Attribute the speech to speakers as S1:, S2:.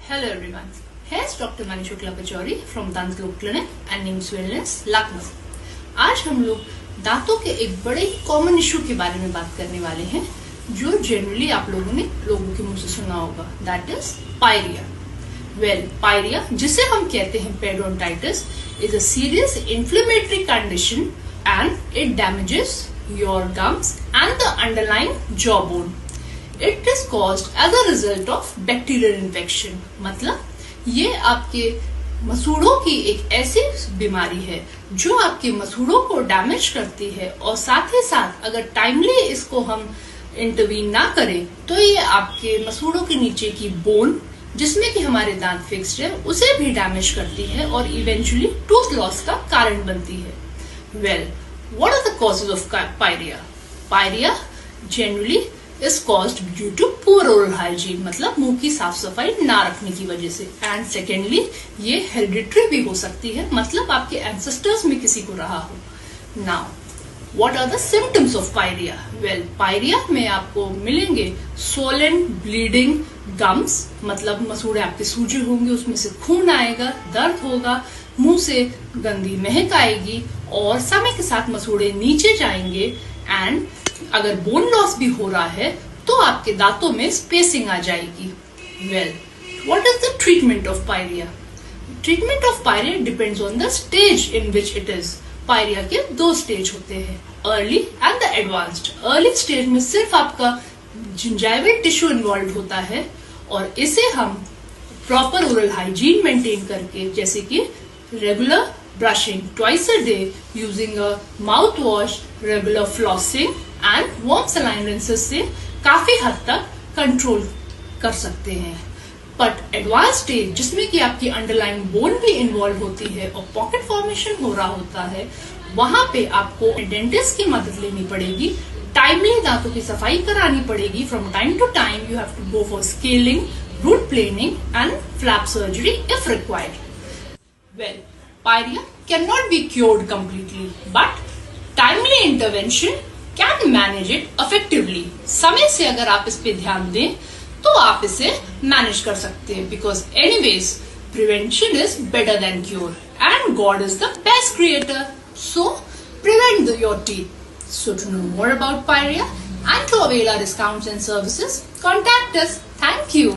S1: Hello everyone. Here's Dr. Manish Shukla Pachori from Dant Lok Clinic and Nims Wellness, Lucknow. आज हम लोग दांतों के एक बड़े ही कॉमन इशू के बारे में बात करने वाले हैं जो जनरली आप लोगों ने लोगों के मुंह से सुना होगा. That is pyorrhoea. पायरिया जिसे हम कहते हैं periodontitis is a serious inflammatory condition and it damages your gums and the underlying jaw bone. It is caused as a result of bacterial infection. मतलब ये आपके मसूड़ों की एक ऐसी बीमारी है जो आपके मसूड़ों को डैमेज करती है और साथ ही साथ अगर टाइमली इसको हम इंटरवीन ना करें तो ये आपके मसूड़ों के नीचे की बोन जिसमें कि हमारे दांत फिक्स्ड है उसे भी डैमेज करती है और इवेंचुअली टूथ लॉस का कारण बनती है. What are the causes of pyorrhea? Pyorrhea generally is caused due to poor oral hygiene, मतलब मुंह की साफ सफाई ना रखने की वजह से. एंड सेकेंडली ये हेरिडिटरी भी हो सकती है, मतलब आपके एंसेस्टर्स में किसी को रहा हो. Now what are the symptoms of pyorrhea? Pyorrhea में आपको मिलेंगे swollen ब्लीडिंग गम्स, मतलब मसूड़े आपके सूजे होंगे, उसमें से खून आएगा, दर्द होगा, मुंह से गंदी महक आएगी और समय के साथ मसूड़े नीचे जाएंगे. एंड अगर बोन लॉस भी हो रहा है तो आपके दांतों में स्पेसिंग आ जाएगी. What is the treatment of pyorrhea? Treatment of pyorrhea depends on the stage in which it is. Pyorrhea के दो स्टेज होते हैं, early and the advanced. Early stage में सिर्फ आपका जिंजाइवल टिश्यू इन्वॉल्व होता है और इसे हम प्रॉपर ओरल हाइजीन मेंटेन करके, जैसे कि regular brushing twice a day, using a mouthwash, regular flossing and warm saline rinses से काफी हद तक कंट्रोल कर सकते हैं. बट एडवांस स्टेज जिसमें कि आपकी अंडरलाइंग बोन भी इन्वॉल्व होती है और पॉकेट फॉर्मेशन हो रहा होता है, वहां पे आपको डेंटिस्ट की मदद लेनी पड़ेगी. टाइमली दांतों की सफाई करानी पड़ेगी. From time to time you have to go for scaling, root planing and flap surgery if required. Pyria cannot be cured completely, but timely intervention can manage it effectively. समय से अगर आप इस पे ध्यान दें तो आप इसे मैनेज कर सकते हैं. Because anyways, prevention is better than cure, and God is the best creator. So prevent your teeth. So to know more about Pyria and to avail our discounts and services, contact us. Thank you.